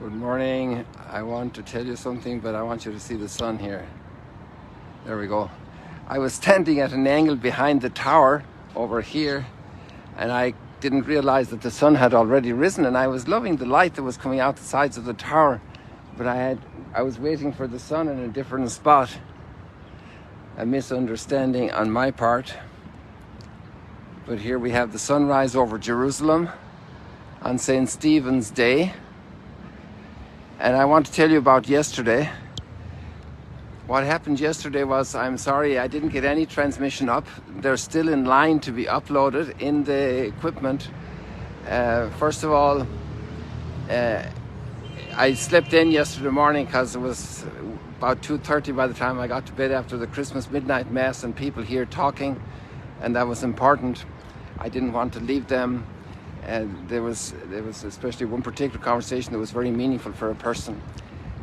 Good morning. I want to tell you something, but I want you to see the sun here. There we go. I was standing at an angle behind the tower over here, and I didn't realize that the sun had already risen, and I was loving the light that was coming out the sides of the tower, but I was waiting for the sun in a different spot. A misunderstanding on my part. But here we have the sunrise over Jerusalem on St. Stephen's Day. And I want to tell you about yesterday. What happened yesterday was, I'm sorry, I didn't get any transmission up. They're still in line to be uploaded in the equipment. First of all, I slept in yesterday morning because it was about 2:30 by the time I got to bed after the Christmas midnight mass and people here talking, and that was important. I didn't want to leave them. And there was especially one particular conversation that was very meaningful for a person.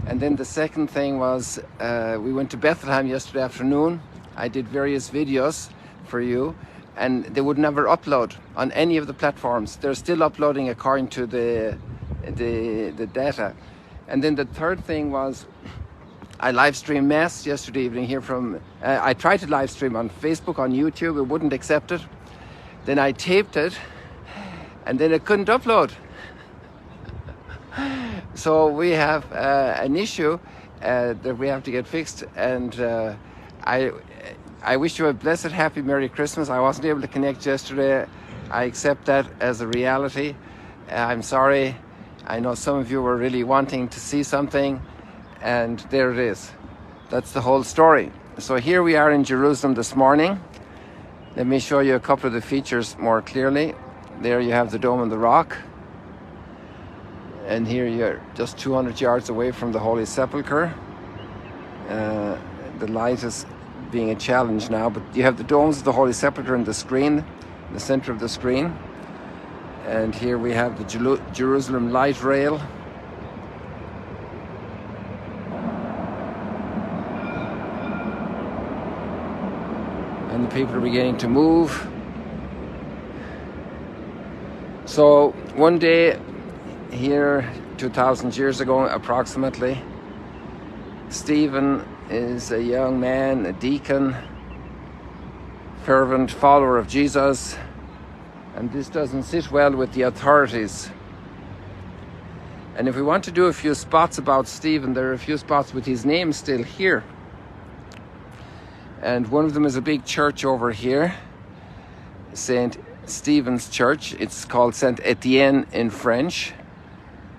And then the second thing was, we went to Bethlehem yesterday afternoon. I did various videos for you, and they would never upload on any of the platforms. They're still uploading according to the data. And then the third thing was, I live streamed Mass yesterday evening here from, I tried to live stream on Facebook, on YouTube, it wouldn't accept it. Then I taped it, and then it couldn't upload. So we have an issue that we have to get fixed, and I wish you a blessed, happy, Merry Christmas. I wasn't able to connect yesterday. I accept that as a reality. I'm sorry. I know some of you were really wanting to see something, and there it is. That's the whole story. So here we are in Jerusalem this morning. Let me show you a couple of the features more clearly. There you have the Dome and the Rock. And here you're just 200 yards away from the Holy Sepulchre. The light is being a challenge now, but you have the domes of the Holy Sepulchre in the screen, in the center of the screen. And here we have the Jerusalem light rail. And the people are beginning to move. So one day here, 2,000 years ago approximately, Stephen is a young man, a deacon, fervent follower of Jesus, and this doesn't sit well with the authorities. And if we want to do a few spots about Stephen, there are a few spots with his name still here. And one of them is a big church over here, St. Stephen's Church. It's called Saint Etienne in French,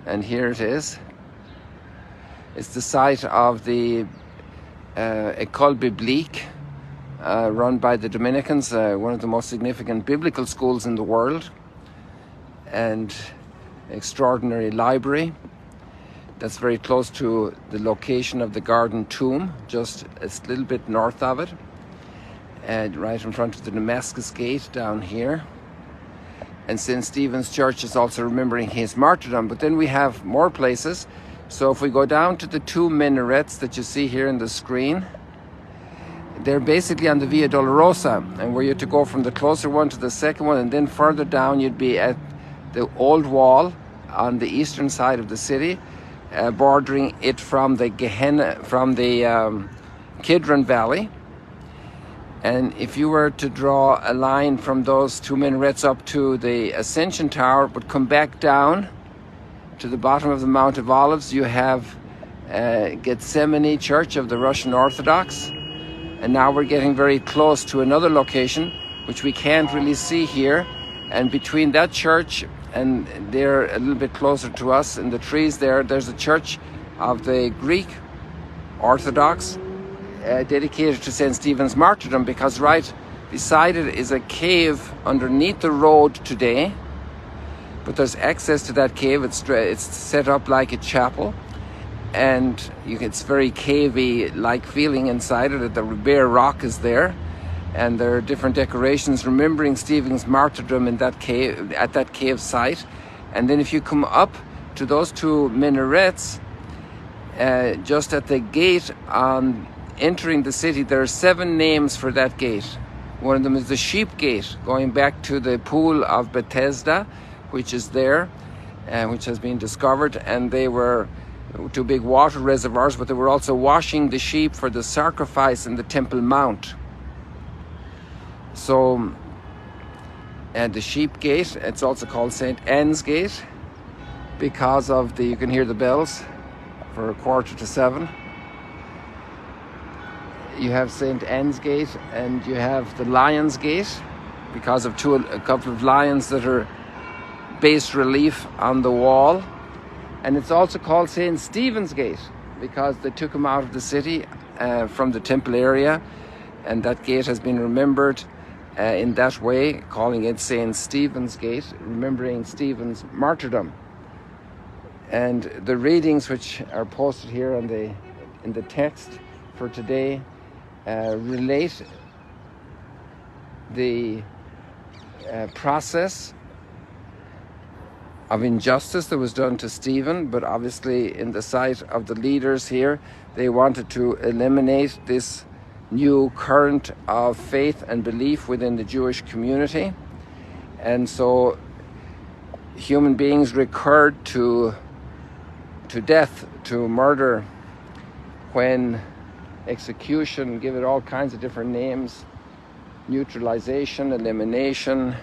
and here it is. It's the site of the École Biblique, run by the Dominicans, one of the most significant biblical schools in the world, and extraordinary library that's very close to the location of the Garden Tomb, just a little bit north of it, and right in front of the Damascus Gate down here. And St. Stephen's Church is also remembering his martyrdom. But then we have more places. So if we go down to the two minarets that you see here in the screen, they're basically on the Via Dolorosa, and were you to go from the closer one to the second one, and then further down you'd be at the old wall on the eastern side of the city, bordering it from the Kidron Valley. And if you were to draw a line from those two minarets up to the Ascension Tower, but come back down to the bottom of the Mount of Olives, you have Gethsemane Church of the Russian Orthodox. And now we're getting very close to another location, which we can't really see here. And between that church and there, a little bit closer to us in the trees there, there's a church of the Greek Orthodox, dedicated to St. Stephen's martyrdom, because right beside it is a cave underneath the road today, but there's access to that cave. It's set up like a chapel, and it's very cavey like feeling inside it. The bare rock is there, and there are different decorations remembering Stephen's martyrdom in that cave, at that cave site. And then if you come up to those two minarets, just at the gate on entering the city, there are 7 names for that gate. One of them is the Sheep Gate, going back to the pool of Bethesda, which is there. which has been discovered, and they were two big water reservoirs, but they were also washing the sheep for the sacrifice in the Temple Mount. So, and the Sheep Gate, it's also called St. Anne's Gate, because of you can hear the bells for 6:45. You have St. Anne's Gate, and you have the Lion's Gate, because of a couple of lions that are bas relief on the wall. And it's also called St. Stephen's Gate, because they took him out of the city from the temple area, and that gate has been remembered in that way, calling it St. Stephen's Gate, remembering Stephen's martyrdom. And the readings which are posted here in the text for today relate the process of injustice that was done to Stephen, but obviously in the sight of the leaders here, they wanted to eliminate this new current of faith and belief within the Jewish community. And so human beings recurred to death, to murder, when execution, give it all kinds of different names, neutralization, elimination,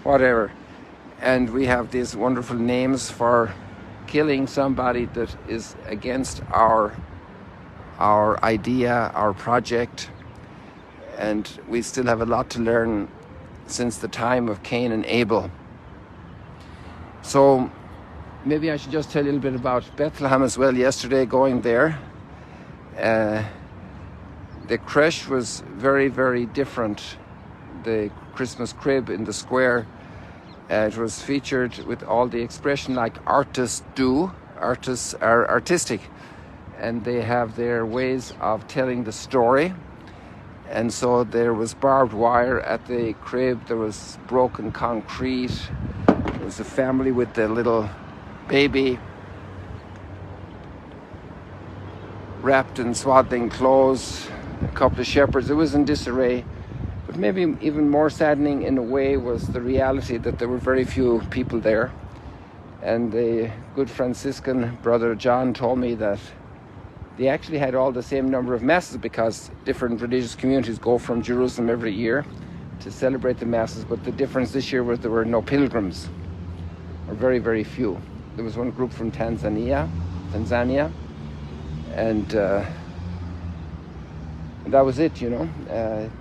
whatever. And we have these wonderful names for killing somebody that is against our idea, our project. And we still have a lot to learn since the time of Cain and Abel. So maybe I should just tell you a little bit about Bethlehem as well. Yesterday, going there, the creche was very, very different. The Christmas crib in the square, it was featured with all the expression like artists do. Artists are artistic, and they have their ways of telling the story. And so there was barbed wire at the crib, there was broken concrete, there was a family with the little baby wrapped in swaddling clothes, a couple of shepherds. It was in disarray. But maybe even more saddening in a way was the reality that there were very few people there. And the good Franciscan brother John told me that they actually had all the same number of masses, because different religious communities go from Jerusalem every year to celebrate the masses. But the difference this year was there were no pilgrims, or very, very few. There was one group from Tanzania, and that was it, you know.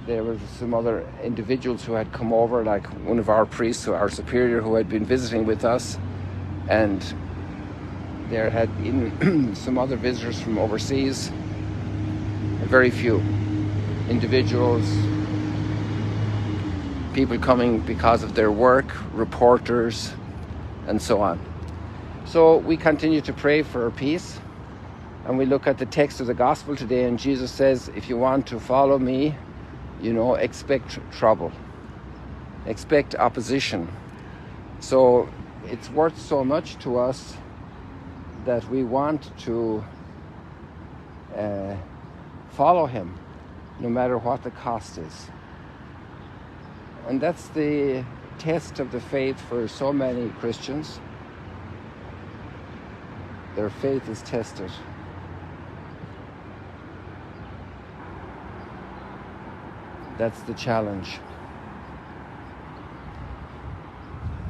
There were some other individuals who had come over, like one of our priests, our superior, who had been visiting with us, and there had been some other visitors from overseas. Very few individuals, people coming because of their work, reporters, and so on. So we continue to pray for peace, and we look at the text of the gospel today, and Jesus says, if you want to follow me, you know, expect trouble, expect opposition. So it's worth so much to us that we want to follow him, no matter what the cost is. And that's the test of the faith for so many Christians. Their faith is tested. That's the challenge.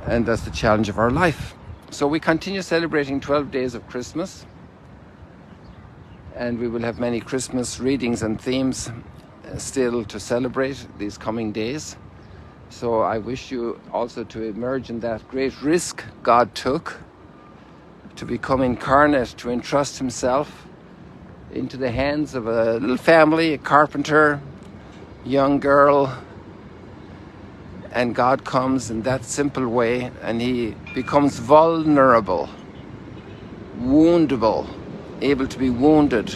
And that's the challenge of our life. So we continue celebrating 12 days of Christmas, and we will have many Christmas readings and themes still to celebrate these coming days. So I wish you also to emerge in that great risk God took to become incarnate, to entrust himself into the hands of a little family, a carpenter, young girl, and God comes in that simple way, and he becomes vulnerable, woundable, able to be wounded.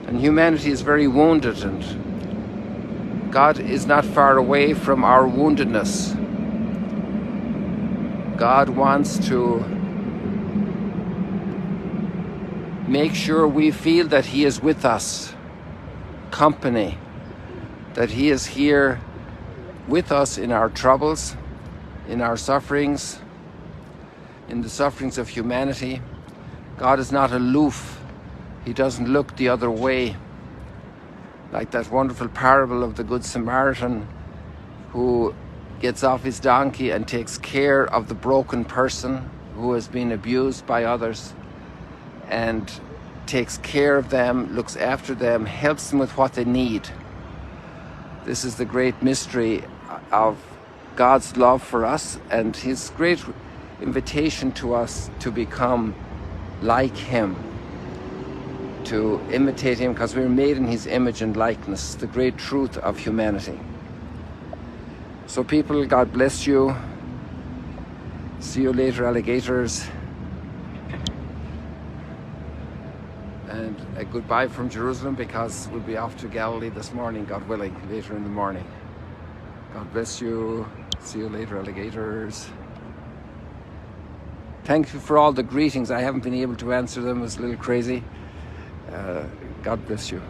And humanity is very wounded, and God is not far away from our woundedness. God wants to make sure we feel that he is with us, company, that he is here with us in our troubles, in our sufferings, in the sufferings of humanity. God is not aloof. He doesn't look the other way. Like that wonderful parable of the Good Samaritan who gets off his donkey and takes care of the broken person who has been abused by others, and takes care of them, looks after them, helps them with what they need. This is the great mystery of God's love for us and his great invitation to us to become like him, to imitate him, because we're made in his image and likeness, the great truth of humanity. So people, God bless you. See you later, alligators. And a goodbye from Jerusalem, because we'll be off to Galilee this morning, God willing, later in the morning. God bless you. See you later, alligators. Thank you for all the greetings. I haven't been able to answer them. It was a little crazy. God bless you.